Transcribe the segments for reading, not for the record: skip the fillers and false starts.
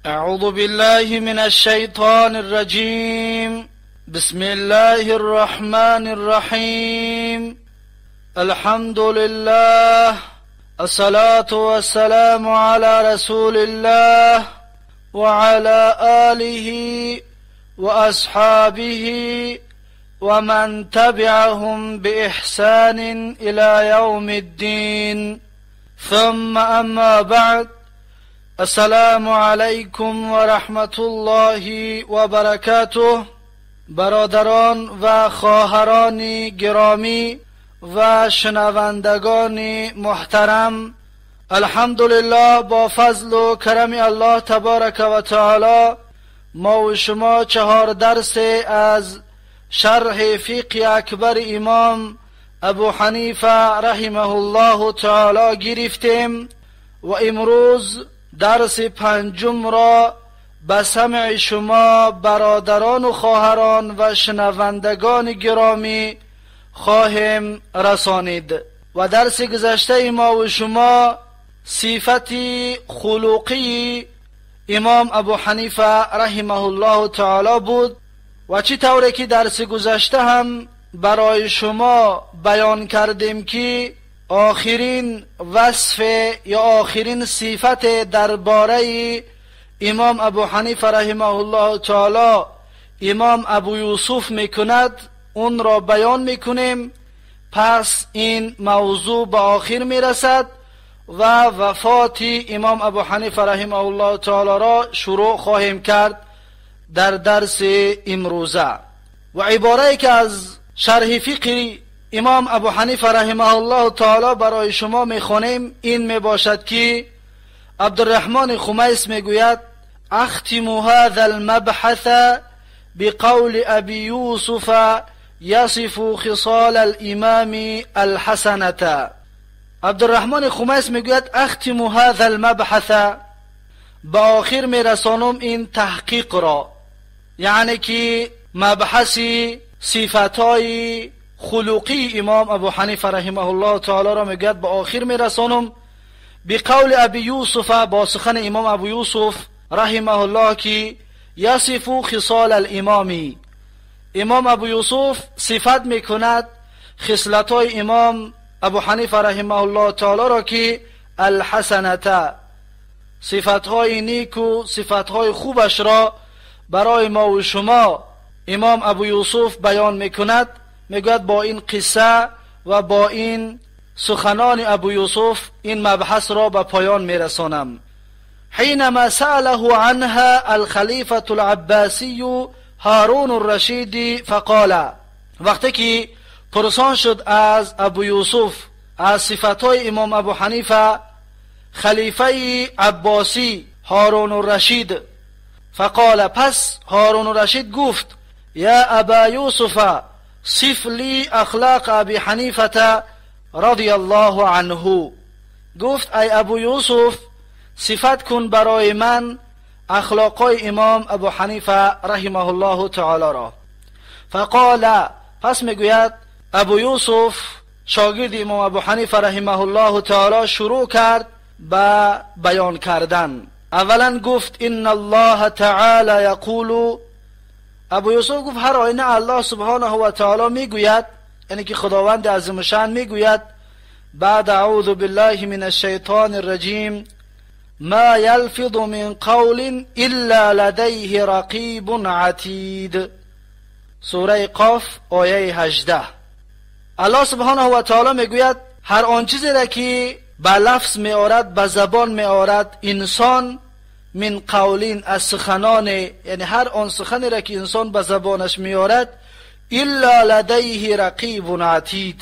اعوذ بالله من الشیطان الرجیم. بسم الله الرحمن الرحیم. الحمد لله، الصلاة والسلام على رسول الله وعلى آله وأصحابه ومن تبعهم بإحسان إلى يوم الدين، ثم أما بعد. السلام علیکم و رحمت الله و برکاته. برادران و خواهران گرامی و شنوندگان محترم، الحمدلله با فضل و کرم الله تبارک و تعالی ما و شما 4 درس از شرح فقه اکبر امام ابو حنیفه رحمه الله تعالی گرفتیم و امروز درس 5 را به سمع شما برادران و خواهران و شنوندگان گرامی خواهیم رسانید. و درس گذشته ما و شما صفت خلقی امام ابو حنیفه رحمه الله تعالی بود و چی طوره که درس گذشته هم برای شما بیان کردیم که آخرین وصف یا آخرین صفت درباره امام ابو حنیفه رحمه الله تعالی امام ابو یوسف میکند، اون را بیان میکنیم. پس این موضوع به آخر میرسد و وفات امام ابو حنیفه رحمه الله تعالی را شروع خواهیم کرد در درس امروزه. و عباره که از شرح فقه امام ابو حنیفه رحمه الله تعالی برای شما میخوانیم این میباشد که عبدالرحمن خمیس میگوید: اختم هذا المبحث بقول ابي يوسف يصف خصال الامام الحسنة. عبدالرحمن خمیس میگوید اختم هذا المبحث، با آخر میرسانم این تحقیق را، یعنی که مبحث صفتای خلقی امام ابو حنیفه رحمه الله تعالی را میگوید با آخر میرسانم بقول ابی یوسف، با سخن امام ابو یوسف رحمه الله که یصف خصال الامامی، امام ابو یوسف صفت میکند خصلتای امام ابو حنیفه رحمه الله تعالی را که الحسنة، صفتهای نیک و صفتهای خوبش را برای ما و شما امام ابو یوسف بیان میکند. میگوید با این قصه و با این سخنان ابو یوسف این مبحث را به پایان میرسانم. حینما سأله عنها الخلیفة العباسی هارون الرشید فقال، وقتی که پرسان شد از ابو یوسف از صفتهای امام ابو حنیفه خلیفه عباسی هارون الرشید، فقال، پس هارون الرشید گفت: یا ابا یوسف صف لی اخلاق ابی حنیفه رضی الله عنه، گفت ای ابو یوسف صفت کن برای من اخلاقای امام ابو حنیفه رحمه الله تعالی را. فقال، پس میگوید ابو یوسف شاگرد امام ابو حنیفه رحمه الله تعالی شروع کرد به بیان کردن. اولا گفت ان الله تعالی یقول، ابو یوسف گفت هر آینه الله سبحانه و تعالی میگوید، یعنی که خداوند عظیم شان میگوید بعد اعوذ بالله من الشیطان الرجیم: ما یلفظ من قول الا لدیه رقیب عتید. سوره قاف آیه 18. الله سبحانه و تعالی میگوید هر آن چیزی را که به لفظ میآورد، به زبان میآورد انسان، من قولین از سخنان، یعنی هر آن سخنی را که انسان به زبانش میآورد، الا لدیه رقیب عتید،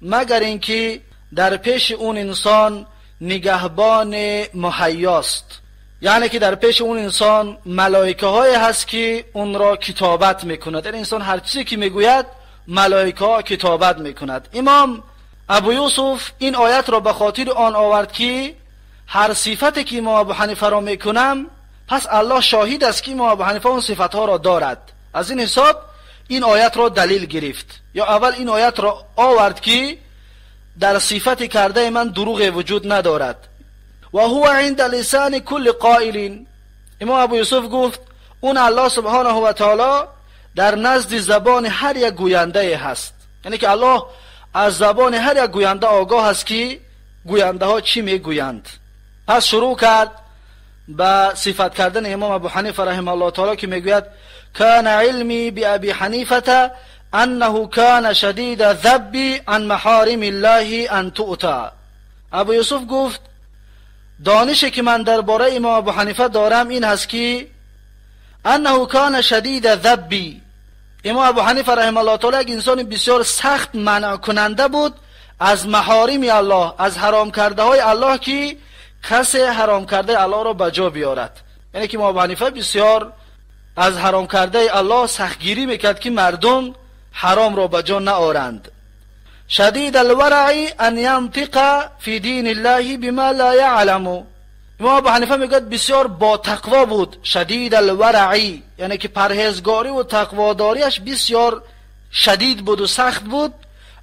مگر اینکه در پیش اون انسان نگهبان مهیاست، یعنی که در پیش اون انسان ملائکه های هست که اون را کتابت میکند. یعنی انسان هر چیزی که میگوید ملائکه ها کتابت میکند. امام ابو یوسف این آیت را به خاطر آن آورد که هر صفتی که امام ابو حنیفه را میکنم پس الله شاهد است که امام ابو حنیفه اون صفتها را دارد. از این حساب این آیت را دلیل گرفت، یا اول این آیت را آورد که در صفت کرده من دروغ وجود ندارد. و هو عند لسان کل قائل، امام ابو یوسف گفت اون الله سبحانه و تعالی در نزد زبان هر یک گوینده هست، یعنی که الله از زبان هر یک گوینده آگاه است که گوینده ها چی میگویند. پس شروع کرد با صفت کردن امام ابو حنیفه رحمه الله تعالی که میگوید کان علمی بابی حنیفه انه کان شدید الذب عن محارم الله ان تؤتى. ابو یوسف گفت دانشی که من درباره امام ابو حنیفه دارم این هست که انه کان شدید الذب، امام ابو حنیفه رحمه الله تعالی یک انسان بسیار سخت منع کننده بود از محارم الله، از حرام کرده های الله که کسی حرام کرده الله را بجا بیارد. یعنی که امام ابو حنیفه بسیار از حرام کرده الله سختگیری میکرد که مردم حرام را بجا نآورند. شدید الورع ان ينطق فی دین الله بما لا يعلم. امام ابو حنیفه میگوید بسیار با تقوا بود. شدید الورعی یعنی که پرهیزگاری و تقواداریش بسیار شدید بود و سخت بود.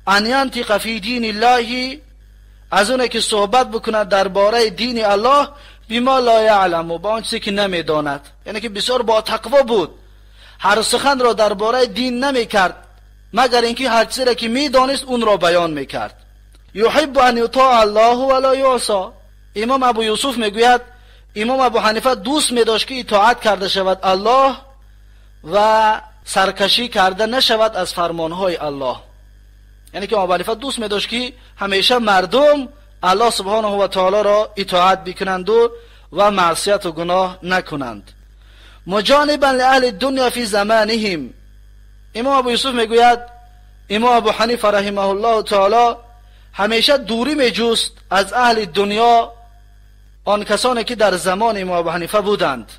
ان ينطق فی دین الله، از اونه که صحبت بکند درباره دین الله بما لا يعلم، با آن چیزی که نمیداند. یعنی که بسیار با تقوا بود، هر سخن را درباره دین نمیکرد مگر اینکه هر چیزی را که میدانست اون را بیان میکرد. یحب ان یطاع الله ولا یعصى. امام ابو یوسف میگوید امام ابو حنیفه دوست می‌داشت که اطاعت کرده شود الله و سرکشی کرده نشود از فرمانهای الله. یعنی که ابو حنیفه دوست می‌داشت که همیشه مردم الله سبحانه و تعالی را اطاعت بکنند و معصیت و گناه نکنند. مجانبا لاهل الدنیا فی زمانهم. امام ابو یوسف میگوید امام ابو حنیفه رحمه الله تعالی همیشه دوری میجوست از اهل دنیا، آن کسانی که در زمان امام ابو حنیفه بودند.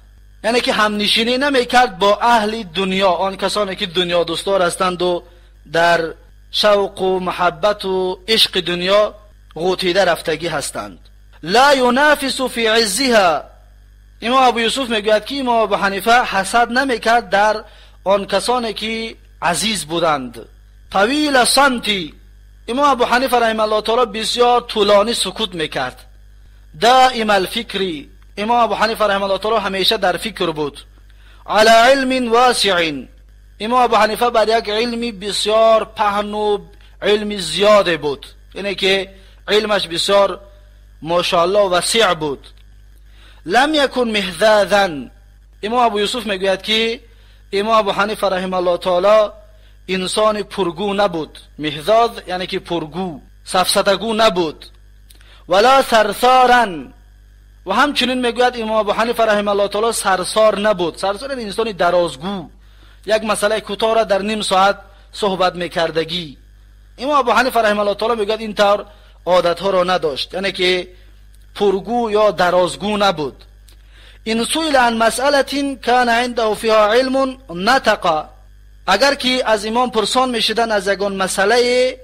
یعنی که همنشینی نمیکرد با اهل دنیا، آن کسانی که دنیا دوستار هستند و در شوق و محبت و عشق دنیا غوطیده رفتگی هستند. لا ینافس فی عزها. امام ابو یوسف میگوید که امام ابو حنیفه حسد نمیکرد در آن کسانی که عزیز بودند. طویل سنتی. امام ابو حنیفه رحمه الله تعالی بسیار طولانی سکوت میکرد. دائم الفکری. امام ابو حنیفه رحمه الله تعالی همیشه در فکر بود. علی علم واسع. امام ابو حنیفه بر یک علمی بسیار پهن و علمی زیاده بود، یعنی که علمش بسیار ماشاءالله وسیع بود. لم یکن محذاذا. امام ابو یوسف میگوید که امام ابو حنیفه رحمه الله تعالی انسان پرگو نبود. محذاذ یعنی که پرگو، سفسطگو نبود. ولا سرسارا. و همچنین میگوید امام ابو حنیفه رحمه الله تعالی سرسار نبود. سرسار یعنی انسان درازگو، یک مسئله کوتاه را در نیم ساعت صحبت میکردگی. امام ابو حنیفه رحمه الله تعالی میگوید این طور عادت ها را نداشت، یعنی که پرگو یا درازگو نبود. ان سئل عن مسئله کان عنده فيها علم نطق. اگر که از امام پرسان میشدن از یگان مسئله،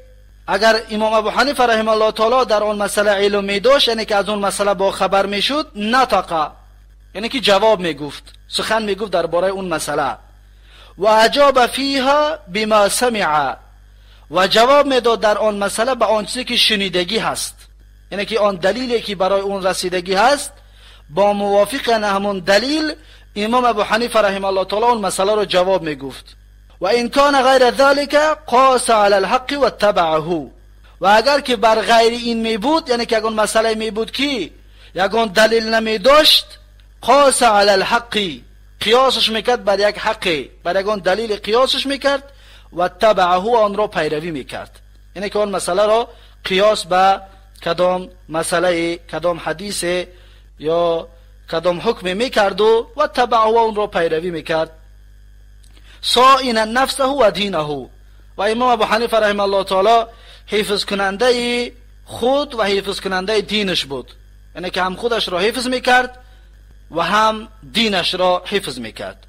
اگر امام ابو حنیفه رحمه الله تعالی در آن مسئله علم میداشت، یعنی که از اون مسئله با خبر میشد، نطق یعنی که جواب میگفت، سخن میگفت درباره اون مسئله. و اجاب فیها بما سمع. و جواب میداد در آن مسئله به آن چیزی که شنیدگی هست، یعنی که آن دلیلی که برای اون رسیدگی هست با موافق همون دلیل امام ابو حنیفه رحمه الله تعالی اون مسئله رو جواب میگفت. و ان کان غیر ذلك قاس علی الحق واتبعه. و اگر که بر غیر این می بود، یعنی که اون مسئله می بود که یگان دلیل نمی داشت، قاس علی الحق، قیاسش میکرد بر یک حقی، بر یگان دلیل قیاسش میکرد و تبعه، آن را پیروی میکرد. یعنی که اون مسئله را قیاس به کدام مسئله، کدام حدیث یا کدام حکم میکرد و تبعه، اون را پیروی میکرد. صائنا نفسه و دینه. و امام ابو حنیفه رحمه الله تعالی حفظ کننده خود و حفظ کننده دینش بود، یعنی که هم خودش را حفظ میکرد و هم دینش را حفظ میکرد.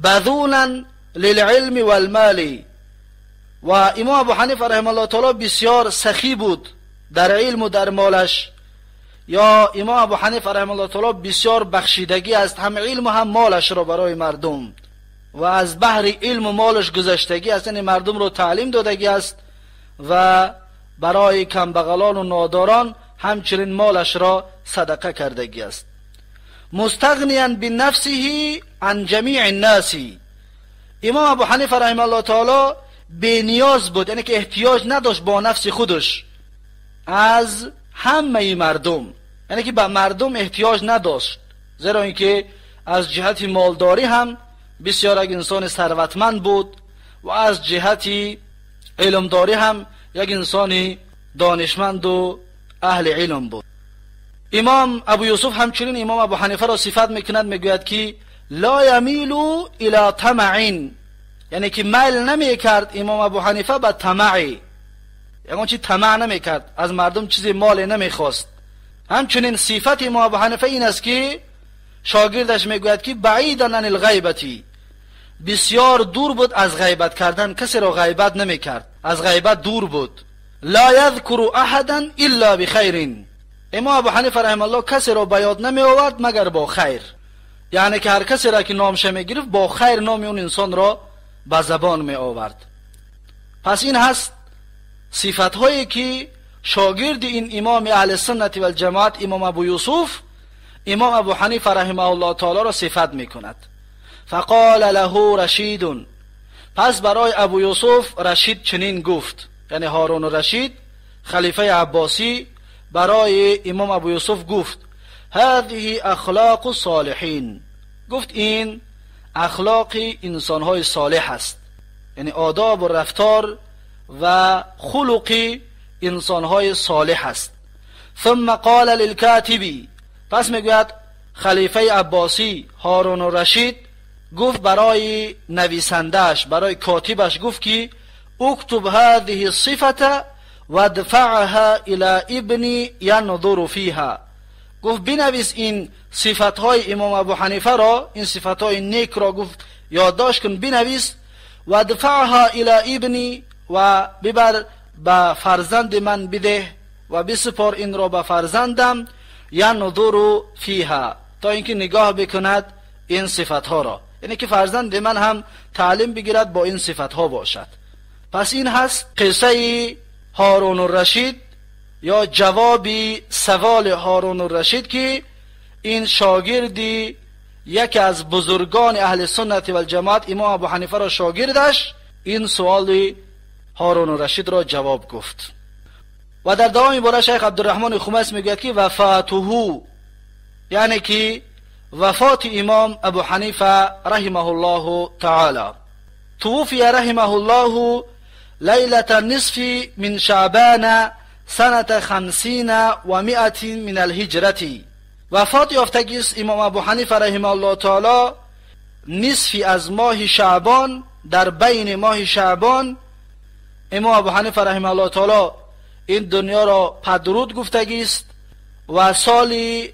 بذولا للعلم والمال. و امام ابو حنیفه رحمه الله تعالی بسیار سخی بود در علم و در مالش. یا امام ابو حنیفه رحمه الله تعالی بسیار بخشیدگی است، هم علم و هم مالش را برای مردم، و از بحر علم و مالش گذشتگی است، یعنی مردم رو تعلیم دادگی است و برای کمبغلان و ناداران همچنین مالش را صدقه کردگی است. مستغنیا بنفسه عن جمیع الناس. امام ابو حنیفه رحمه الله تعالی بی نیاز بود، یعنی که احتیاج نداشت با نفس خودش از همه مردم، یعنی که به مردم احتیاج نداشت، زیرا اینکه از جهت مالداری هم بسیار یک انسان ثروتمند بود و از جهت علمداری هم یک انسان دانشمند و اهل علم بود. امام ابو یوسف همچنین امام ابو حنیفه را صفت میکند، میگوید که لا یمیل الی طمع، یعنی که میل نمیکرد امام ابو حنیفه به طمع، یعنی چی طمع نمیکرد، از مردم چیزی مال نمیخواست. همچنین صفت امام ابو حنیفه این است که شاگردش میگوید که بعیدا عن الغیبتی، بسیار دور بود از غیبت کردن، کسی را غیبت نمیکرد، از غیبت دور بود. لا یذکر احدا الا بخیر، امام ابو حنیفه رحمه الله کسی را به یاد نمی آورد مگر با خیر، یعنی که هر کسی را که نامش می گرفت با خیر نام اون انسان را به زبان می آورد. پس این هست صفت هایی که شاگرد این امام اهل سنت و الجماعت امام ابو یوسف امام ابو حنیفه رحمه الله تعالی را صفت می کند. فقال له رشید، پس برای ابو یوسف رشید چنین گفت، یعنی هارون الرشید خلیفه عباسی برای امام ابو یوسف گفت هذه اخلاق الصالحین، گفت این اخلاق انسانهای صالح است، یعنی آداب و رفتار و خلق انسانهای صالح است. ثم قال للکاتبی، پس میگوید خلیفه عباسی هارون الرشید گفت برای نویسندهش، برای کاتبش گفت که اکتب هذه الصفه وادفعها الى ابنی ینظر فیها، گفت بنویس این صفتهای امام ابو حنیفه را، این صفتهای نیک را گفت یادداشت کن بنویس، وادفعها الى ابنی، و ببر به فرزند من بده و بسپار این را به فرزندم، ینظر فیها، تا اینکه نگاه بکند این صفتها را، یعنی که فرزند من هم تعلیم بگیرد با این صفتها باشد. پس این هست قصه هارون الرشید یا جوابی سوال هارون الرشید که این شاگردی یکی از بزرگان اهل سنت و الجماعت امام ابو حنیفه را شاگردش این سوال هارون الرشید را جواب گفت. و در دوام باره شیخ عبدالرحمن خمیس میگوید که وفاته، یعنی که وفات امام ابو حنیفه رحمه الله تعالی، توفی رحمه الله لیلة النصف من شعبان سنة 50 و 100 من الهجرة، وفات یافتگی است امام ابو حنیفه رحمه الله تعالی نصفی از ماه شعبان، در بین ماه شعبان امام ابو حنیفه رحمه الله تعالی این دنیا را پدرود گفتگی است و سال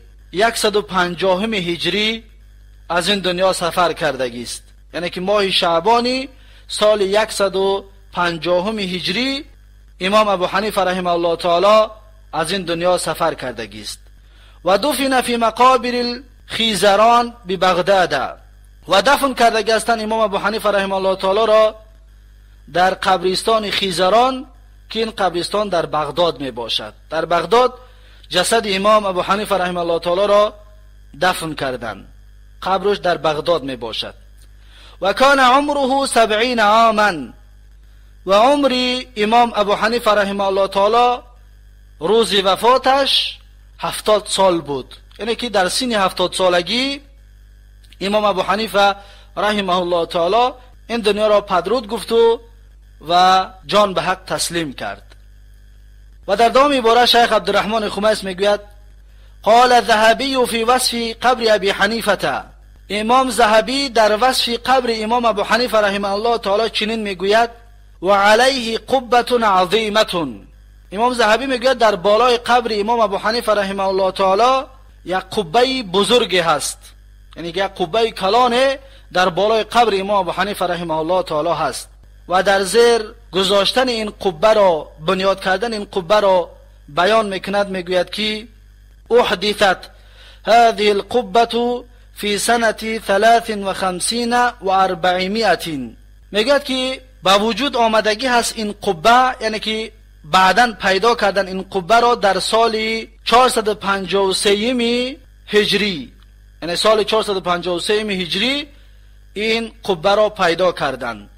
150 هجری از این دنیا سفر کردگی است، یعنی که ماه شعبانی سال 150 هجری امام ابو حنیفه رحمه الله تعالی از این دنیا سفر کردگی است. و دفن فی مقابر الخیزران ببغداد، و دفن کردگی هستند امام ابو حنیفه رحمه الله تعالی را در قبرستان خیزران که این قبرستان در بغداد می باشد. در بغداد جسد امام ابو حنیفه رحمه الله تعالی را دفن کردند، قبرش در بغداد می باشد. و کان عمره 70 عاما، و عمر امام ابو حنیفه رحمه الله تعالی روز وفاتش 70 سال بود، یعنی که در سن 70 سالگی امام ابو حنیفه رحمه الله تعالی این دنیا را پدرود گفت و جان به حق تسلیم کرد. و در دام عباره شیخ عبدالرحمن خمیس میگوید قال الذهبی فی وصف قبر ابی حنیفه، امام ذهبی در وصف قبر امام ابو حنیفه رحمه الله تعالی چنین میگوید و علیه قبة عظیمة، امام ذهبی میگوید در بالای قبر امام ابو حنیفه رحمه الله تعالی یک قبه بزرگ هست، یعنی یک قبه کلانه در بالای قبر امام ابو حنیفه رحمه الله تعالی هست. و در زیر گذاشتن این قبه را، بنیاد کردن این قبه را بیان میکند، میگوید که احدثت هذه القبه فی سنه 53 و 400، میگوید که با وجود آمدگی هست این قبه، یعنی که بعداً پیدا کردن این قبه را در سال 453 هجری، یعنی سال 453 هجری این قبه را پیدا کردند.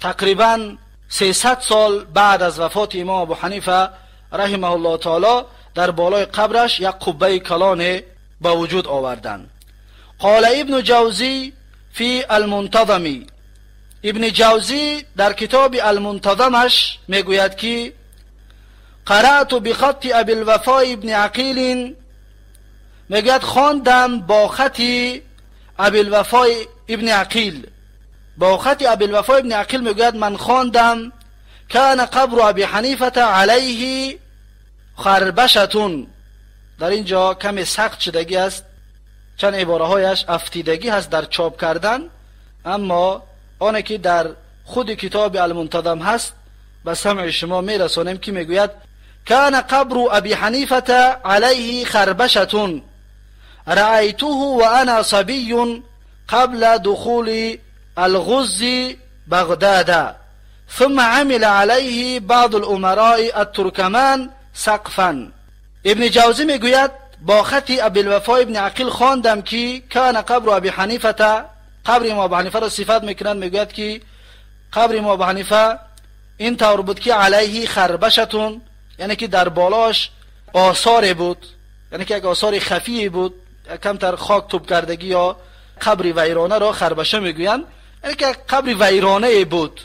تقریبا 300 سال بعد از وفات امام ابو حنیفه رحمه الله تعالی در بالای قبرش یک قبه کلان به وجود آوردند. قال ابن جوزی فی المنتظم، ابن جوزی در کتاب المنتظمش میگوید که قرأت بخط ابی الوفاء ابن عقیل، میگوید خواندم با خط ابی الوفاء ابن عقیل، با خط ابی الوفاء ابن عقیل میگوید من خواندم کان قبر ابی حنیفه علیه خربشتون. در اینجا کمی سخت شدگی است، چند عباره هایش افتیدگی هست در چاپ کردن، اما آنه که در خود کتاب المنتظم هست به سمع شما میرسانیم که میگوید کان قبر ابی حنیفه علیه خربشتون رأیته و انا صبی قبل دخول الغز بغداد ثم عمل علیه بعض الامراء الترکمان سقفا. ابن جوزی میگوید با خط ابی الوفاء ابن عقیل خواندم که کان قبر ابی حنیفه، قبر امام ابو حنیفه را صفت میکنند، میگوید که قبر امام ابو حنیفه این طور بود که علیه خربشتون، یعنی که در بالاش آثار بود، یعنی که یک آثار خفی بود، کمتر خاک توپ کردگی یا قبر ویرانه را خربشه میگویند، یعنی که قبر ویرانه بود،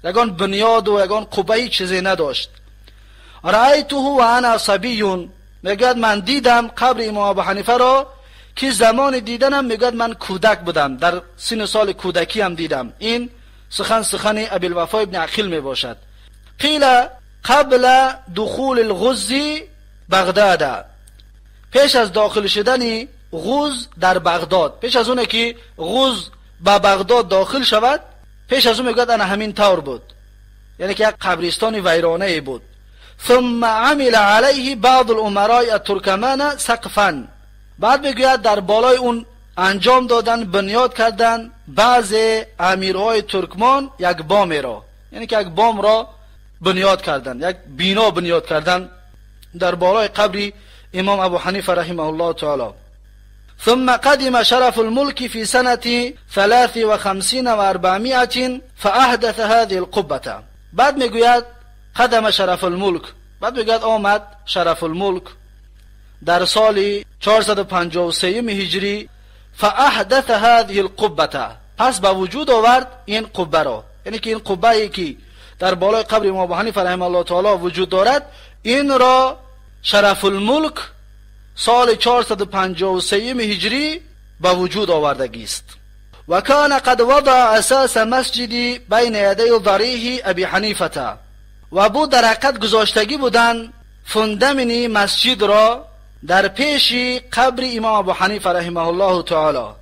یگان بنیاد و یگان قبه چیزی نداشت. رأیته و انا صبی، میگوید من دیدم قبر امام ابو حنیفه را که زمان دیدنم میگوید من کودک بودم، در سن سال کودکی هم دیدم. این سخن ابی الوفاء ابن عقیل می باشد. قیل قبل دخول الغز بغداد، پیش از داخل شدن غز در بغداد، پیش از اونه که غز به بغداد داخل شود، پیش از اون میگوید انا همین طور بود، یعنی که یک قبرستان ویرانه بود. ثم عمل علیه بعض الامراء الترکمان سقفا، بعد میگوید در بالای اون انجام دادن، بنیاد کردن بعض امیرهای ترکمان یک بام را، یعنی که یک بام را بنیاد کردن، یک بنا بنیاد کردن در بالای قبر امام ابو حنیفه رحمه الله تعالی. ثم قدم شرف الملك في سنة 53 و 400 فاحدث هذه القبة. بعد میگوید قدم شرف الملك، بعد میگوید آمد شرف الملك در سال 453 هجری، فاحدث هذه القبة، پس با وجود آورد این قبه را، یعنی که این قبه ای که در بالای قبر امام ابو حنیفه رحمه الله تعالی وجود دارد، این را شرف الملک سال 453 هجری با وجود آوردگی است. و کان قد وضع اساس مسجدی بین یدی ضریح ابی حنیفه، و بود در حقیقت گذاشتگی بودن فوندمنی مسجد را در پیش قبر امام ابو حنیفه رحمه الله تعالی،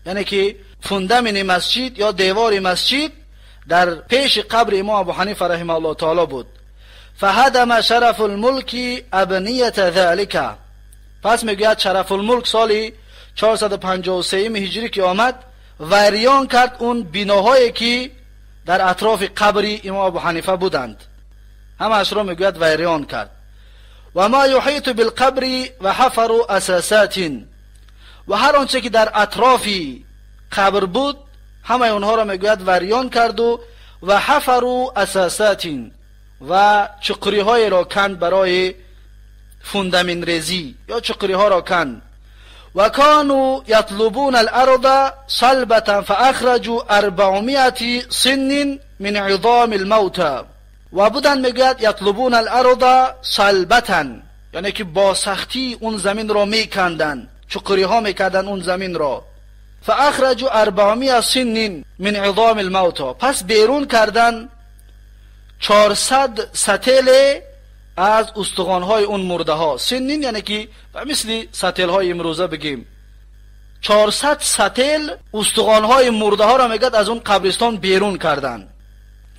یعنی که فوندمنی مسجد یا دیوار مسجد در پیش قبر امام ابو حنیفه رحمه الله تعالی بود. فهدم شرف الملک ابنیت ذلك، پس میگوید شرف الملک سالی 453 هجری که آمد ویران کرد اون بناهایی که در اطراف قبر امام ابو حنیفه بودند، همه اش را میگوید ویران کرد. و ما یحیط بالقبر و حفروا اساسات، و هر آنچه که در اطراف قبر بود همه اونها را میگوید ویران کرد و حفروا اساسات، و چقری های را کند برای فوندمن ریزی یا چقری ها را کند. و کانوا یطلبون الارض صلبة فاخرجوا 400 سن من عظام الموتى، و بودن میگوید یطلبون الارض صلبة، یعنی که با سختی اون زمین را میکندن، چقری ها میکردن اون زمین را. فاخرجوا 400 سن من عظام الموتى، پس بیرون کردن 400 ستل از استخوان‌های اون مرده ها. سنین یعنی که مثل ستل های امروزه بگیم 400 ستل استخوان‌های مرده ها را میگد از اون قبرستان بیرون کردن.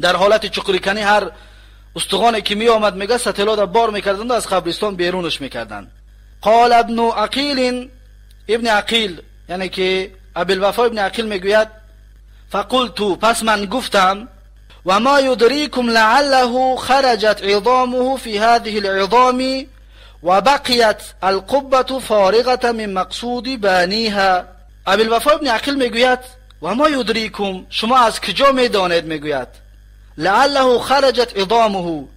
در حالت چقری کنی هر استخوانی که می آمد میگه ستل‌ها را بار میکردند و از قبرستان بیرونش میکردن. قال ابن عقیل، ابن عقیل یعنی که ابی الوفاء ابن عقیل میگوید فقلت، پس من گفتم و ما یدریکم لعله خرجت عظامه فی هذه العظام و بقیت القبة فارغة من مقصود بانیها. ابوالوفا ابن عقیل میگوید و ما یدریکم، شما از کجا میدانید، میگوید لعله خرجت عظامه،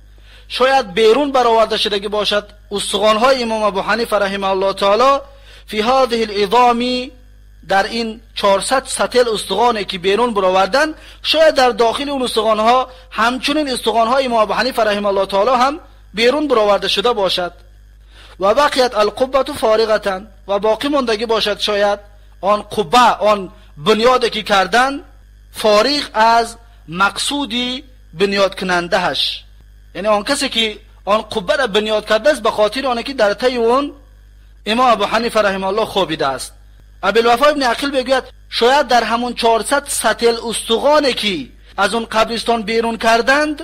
شاید بیرون برآورده شدگی باشد استخوان‌های امام ابو حنیفه رحمه الله تعالی فی هذه العظام، در این 400 سطل استخوانی که بیرون برآوردن، شاید در داخل اون استخوان‌ها همچنین استخوان‌های امام ابو حنیفه رحمه الله تعالی هم بیرون برآورده شده باشد. و بقیت القبة فارغة، و باقی ماندگی باشد شاید آن قبه، آن بنیادی که کردن، فارغ از مقصودی بنیاد کنندهش، یعنی آن کسی که آن قبه را بنیاد کرده است به خاطر آنه که در طی اون امام ابو حنیفه رحمه الله خوابیده است. ابوالوفا ابن عقیل بگوید شاید در همون 400 سطل استخوانی که از اون قبرستان بیرون کردند،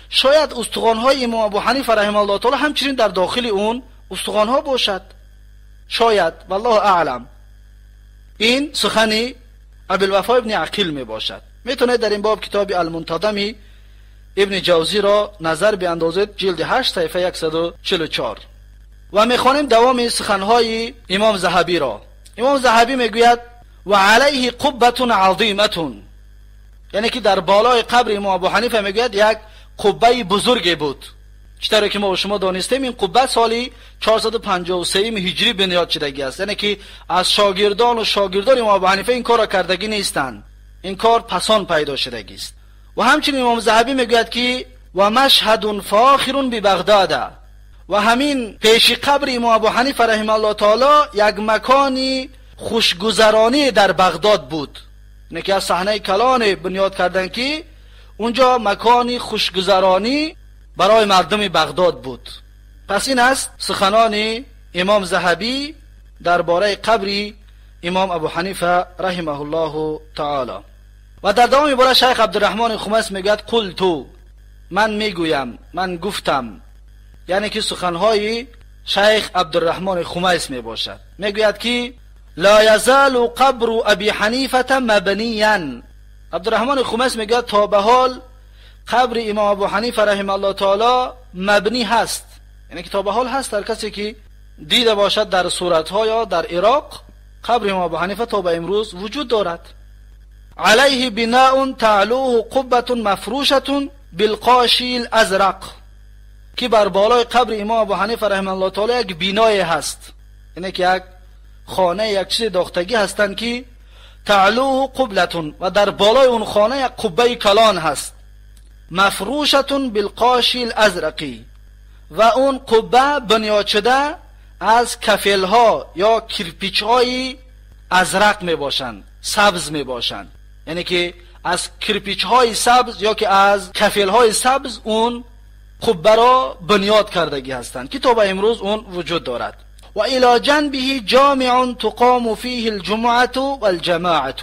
شاید استخوان‌های امام ابو حنیفه رحمه الله تعالی همچنین در داخل اون استخوان‌ها باشد، شاید، والله اعلم. این سخنی ابوالوفا ابن عقیل می باشد. میتونید در این باب کتاب المنتظم ابن جوزی را نظر بیاندازید، جلد 8 صفحه 144. و میخوانیم دوام سخنهای امام ذهبی را. امام ذهبی میگوید و علیه قبة عظیمة، یعنی که در بالای قبر امام ابو حنیفه میگوید یک قبه بزرگی بود. چطوری که ما و شما دانستیم این قبه سالی 453 هجری بنیاد شدگی است، یعنی که از شاگردان امام ابو حنیفه این کار را کردگی نیستند، این کار پسان پیدا شدگی است. و همچنین امام ذهبی میگوید که و مشهد فاخر ببغداد، و همین پیش قبر امام ابو حنیفه رحمه الله تعالی یک مکانی خوشگذرانی در بغداد بود، یعنی که از صحنه کلان بنیاد کردن که اونجا مکانی خوشگذرانی برای مردم بغداد بود. پس این است سخنان امام ذهبی درباره قبر امام ابو حنیفه رحمه الله تعالی. و در دوام عبارت شیخ عبدالرحمن خمیس میگوید قلتو، من میگویم، من گفتم، یعنی که سخنهای شیخ عبدالرحمن خمیس می باشد. میگوید که لا یزال قبر ابی حنیفه مبنیا، عبدالرحمن خمیس میگوید تا به حال قبر امام ابو حنیفه رحمه الله تعالی مبنی هست، یعنی که تا به حال هست. در کسی که دیده باشد در صورتها یا در عراق، قبر امام ابو حنیفه تا به امروز وجود دارد. علیه بناء تعلوه قبة مفروشة بالقاشی الازرق، که بر بالای قبر امام ابو حنیفه رحمه الله تعالی یک بینای هست، یعنی که یک خانه، یک چیز داختگی هستند که تعلوه قبلة، و در بالای اون خانه یک قبه کلان هست، مفروشة بالقاشی الازرقی، و اون قبه بنیاد شده از کفلها یا کرپیچهای ازرق می باشند، سبز می باشند، یعنی که از کرپیچهای سبز یا که از کفلهای سبز اون قبه را بنیاد کردگی هستند که تا به امروز اون وجود دارد. و الی جنبه جامع تقام فیه الجمعه والجماعه،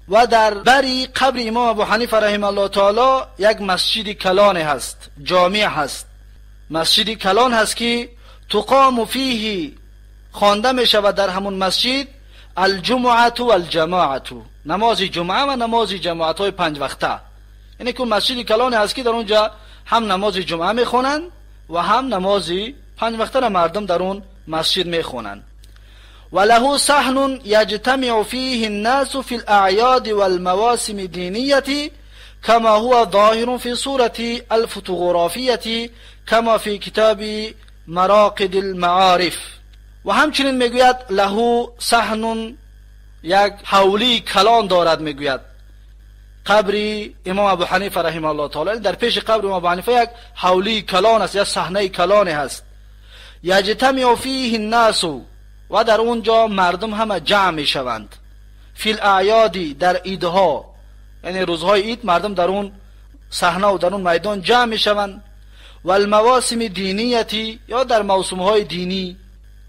و در بری قبر امام ابو حنیفه رحمه الله تعالی یک مسجد کلان هست، جامع هست، مسجد کلان هست که تقام فیه، خوانده می شود در همون مسجد الجمعه والجماعه، نماز جمعه و نماز جماعت های 5 وقته، یعنی که مسجد کلان هست که در اونجا هم نماز جمعه می خوانند و هم نماز 5 وقته را مردم در اون مسجد می خوانند. و له صحن یجتمع فیه الناس فی الاعیاد والمواسم دینیه کما هو ظاهر فی صورت الفوتوغرافیه کما فی کتاب مراقد المعارف. و همچنین میگوید له صحن، یک حولی کلان دارد، میگوید قبر امام ابو حنیفه رحمه الله تعالی، در پیش قبر امام ابو حنیفه یک حولی کلان است، یک صحنه کلان است. یجتمع فیه الناس، و در اونجا مردم همه جمع می شوند. فی الاعیادی، در عیدها، یعنی روزهای عید مردم در اون صحنه و در اون میدان جمع می شوند. و المواسم دینیتی، یا در موسمهای دینی،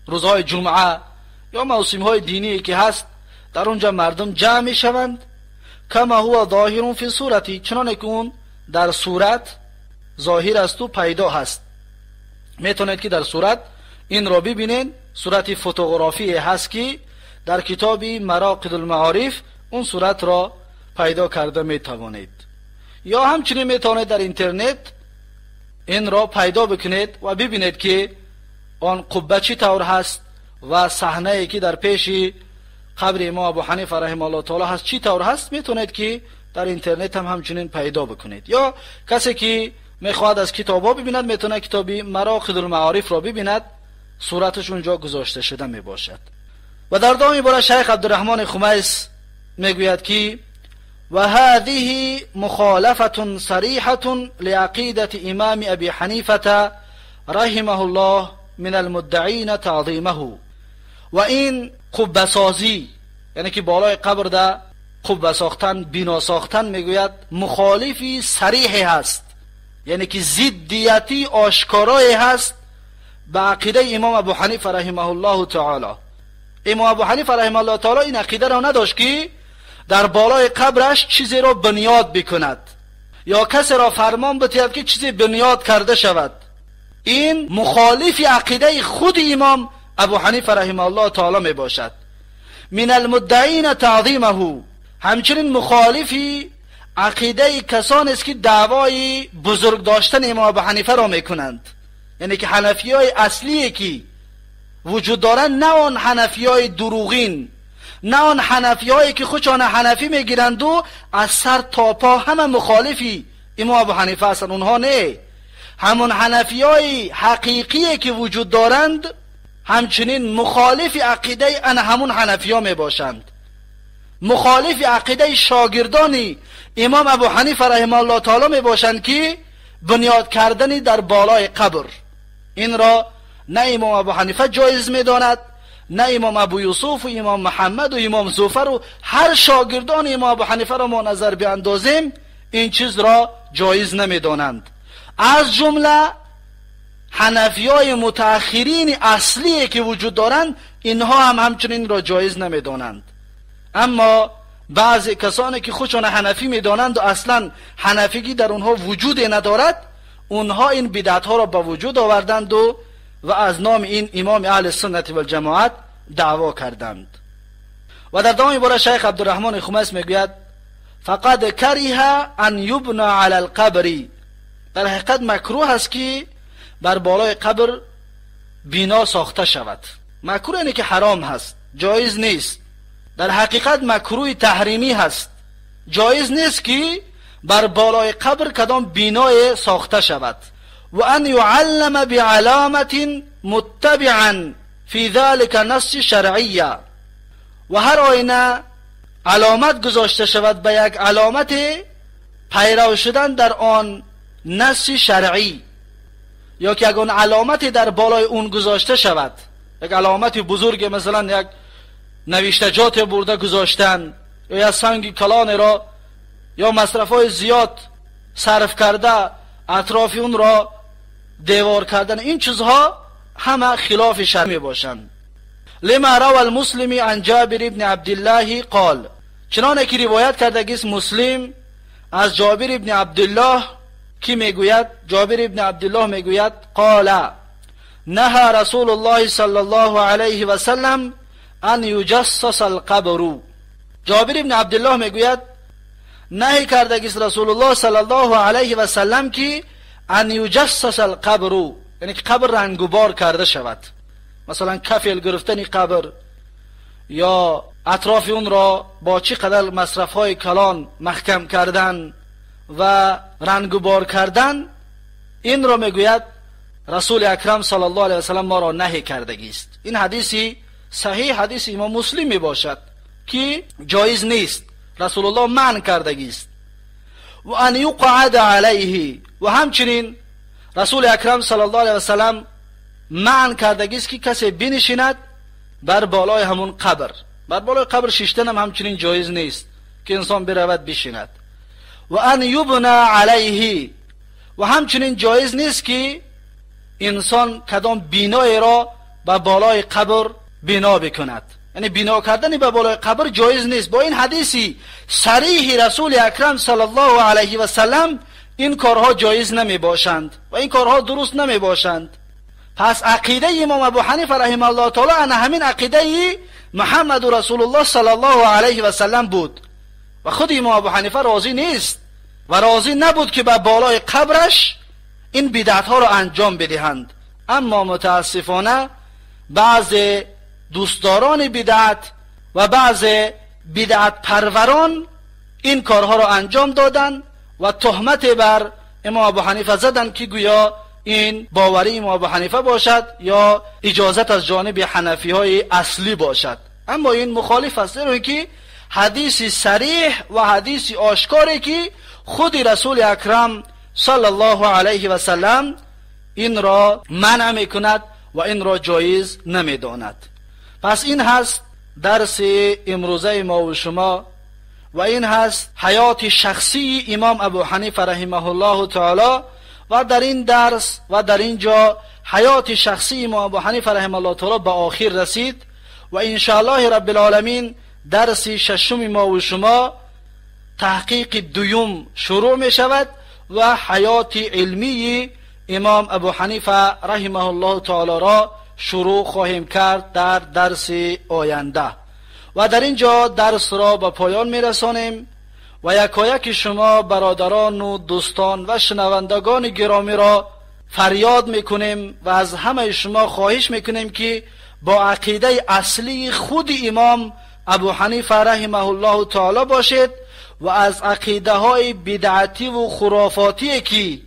روزهای جمعه یا موسمهای دینی که هست در اونجا مردم جمع می شوند. کما هو ظاهر فی صورتی، چنانه که اون در صورت ظاهر است و پیدا هست. میتونید که در صورت این را ببینید، صورت فوتوغرافی هست که در کتاب مراقد المعارف اون صورت را پیدا کرده میتوانید، یا همچنین میتوانید در اینترنت این را پیدا بکنید و ببینید که آن قبه چی طور هست و صحنه ای که در پیش قبر امام ابو حنیفه رحمه الله تعالی هست چی طور هست، میتونید که در اینترنت هم همچنین پیدا بکنید. یا کسی که میخواد از کتابا ببیند میتونه کتابی مراقد المعارف را ببیند، صورتش اونجا گذاشته شده میباشد. و در ادامه باره شیخ عبدالرحمن خمیس میگوید که و هذه مخالفة صریحة لعقیدة امام ابی حنیفه رحمه الله من المدعین تعظیمه. و این قبه سازی، یعنی که بالای قبر ده قبه ساختن، بنا ساختن، میگوید مخالفی صریح هست، یعنی که ضدیتی آشکارای هست به عقیده امام ابو حنیفه رحمه الله تعالی. امام ابو حنیفه رحمه الله تعالی این عقیده را نداشت که در بالای قبرش چیزی را بنیاد بکند یا کسی را فرمان بدهد که چیزی بنیاد کرده شود. این مخالف عقیده خود امام ابو حنیفه رحمه الله تعالی می باشد. من المدعین تعظیمه، همچنین مخالفی عقیده کسانی است که دعوای بزرگ داشتن امام ابو حنیفه را میکنند، یعنی که حنفی های اصلی که وجود دارند، نه آن حنفی های دروغین، نه آن حنفی هایی که خودشان حنفی میگیرند و از سر تا پا همه مخالفی امام ابو حنیفه هستند. اونها نه، همون حنفی های حقیقی که وجود دارند همچنین مخالف عقیده همون حنفی ها می باشند، مخالف عقیده شاگردانی امام ابو حنیفه رحمه الله تعالی می باشند که بنیاد کردنی در بالای قبر. این را نه امام ابو حنیفه جایز می داند، نه امام ابو یوسف و امام محمد و امام زفر و هر شاگردان امام ابو حنیفه را ما نظر بیاندازیم این چیز را جایز نمی دانند. از جمله حنفیای متأخرین اصلی که وجود دارند اینها هم همچنین را جایز نمی دانند. اما بعضی کسانی که خودشان حنفی می دانند و اصلا حنفیگی در اونها وجود ندارد، اونها این بدعت ها را به وجود آوردند و از نام این امام اهل سنت و الجماعت دعوا کردند. و در ادامه باره شیخ عبدالرحمن خمیس میگوید فقد کره ان یبنى علی القبر، در حقیقت مکروه است که بر بالای قبر بنا ساخته شود. مکروه اینه که حرام هست، جایز نیست. در حقیقت مکروه تحریمی هست، جایز نیست که بر بالای قبر کدام بنای ساخته شود. و ان یعلم بعلامت متبعا فی ذلك نص شرعیه، و هر آینه علامت گذاشته شود به یک علامت پیرو شدن در آن نص شرعی، یا که اگر علامتی در بالای اون گذاشته شود، یک علامت بزرگ مثلا یک نوشتجات برده گذاشتن یا سنگ کلان را یا مصرفهای زیاد صرف کرده اطراف اون را دیوار کردن، این چیزها همه خلاف شرع باشند. لما روى المسلم عن جابر ابن عبدالله قال، چنانه که روایت کرده است مسلم از جابر ابن عبدالله کی میگوید، جابر ابن عبدالله میگوید قال نهى رسول الله صلی الله علیه و سلم ان یجسس القبر. جابر ابن عبدالله میگوید نهی کرده است رسول الله صلی الله علیه و سلم که ان یجسس القبر، یعنی که قبر رنگوبار کرده شود، مثلا کفل گرفتن قبر یا اطراف اون را با چی قدر مصرف های کلان محکم کردن و رنگوبار کردن، این را میگوید رسول اکرم صلی الله علیه و سلم ما را نهی کرده است. این حدیثی صحیح حدیث امام مسلم می باشد که جایز نیست، رسول الله منع کرده است. و ان یقعد علیه، و همچنین رسول اکرم صلی الله علیه و سلم منع کرده است که کسی بنشیند بر بالای همون قبر. بر بالای قبر شیشتن هم همچنین جایز نیست که انسان برود بشیند. و ان یبنى علیه، و همچنین جایز نیست که انسان کدام بینای را به بالای قبر بنا بکند، یعنی بنا کردن به بالای قبر جایز نیست. با این حدیثی صریح رسول اکرم صلی الله علیه و سلم این کارها جایز نمی باشند و این کارها درست نمی باشند. پس عقیده امام ابو حنیفه رحمه الله تعالی ان همین عقیده محمد رسول الله صلی الله علیه و سلم بود و خود امام ابو حنیفه راضی نیست و راضی نبود که به بالای قبرش این بدعت ها را انجام بدهند. اما متاسفانه بعض دوستداران بدعت و بعض بدعت پروران این کارها را انجام دادن و تهمت بر امام ابو حنیفه زدن که گویا این باوری امام ابو حنیفه باشد یا اجازت از جانب حنفی های اصلی باشد. اما این مخالف است، زیرا که حدیث صریح و حدیث آشکاری که خود رسول اکرم صلی الله علیه و سلم این را منع میکند و این را جایز نمیداند. پس این هست درس امروزه ما و شما و این هست حیات شخصی امام ابو حنیفه رحمه الله تعالی. و در این درس و در اینجا حیات شخصی امام ابو حنیفه رحمه الله تعالی به آخر رسید و انشاءالله رب العالمین درس ششم ما و شما تحقیق دوم شروع می شود و حیات علمی امام ابو حنیفه رحمه الله تعالی را شروع خواهیم کرد در درس آینده. و در اینجا درس را به پایان می رسانیم و یکایک شما برادران و دوستان و شنوندگان گرامی را فریاد میکنیم و از همه شما خواهش میکنیم که با عقیده اصلی خود امام ابو حنیفه رحمه الله تعالی باشید و از عقیده های بدعتی و خرافاتی که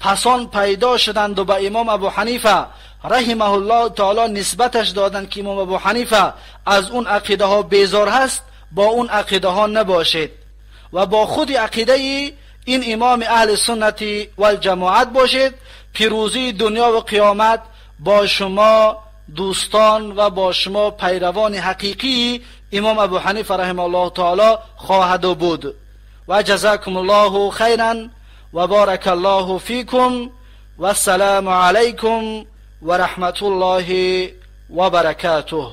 پسان پیدا شدند و به امام ابو حنیفه رحمه الله تعالی نسبتش دادند که امام ابو حنیفه از اون عقیده ها بیزار هست، با اون عقیده ها نباشید و با خود عقیده این امام اهل سنت و الجماعت باشید. پیروزی دنیا و قیامت با شما دوستان و با شما پیروان حقیقی امام ابو حنیفه رحمه الله تعالی خواهد بود. و جزاکم الله خیرا و بارک الله فیکم و السلام علیکم و رحمت الله و برکاته.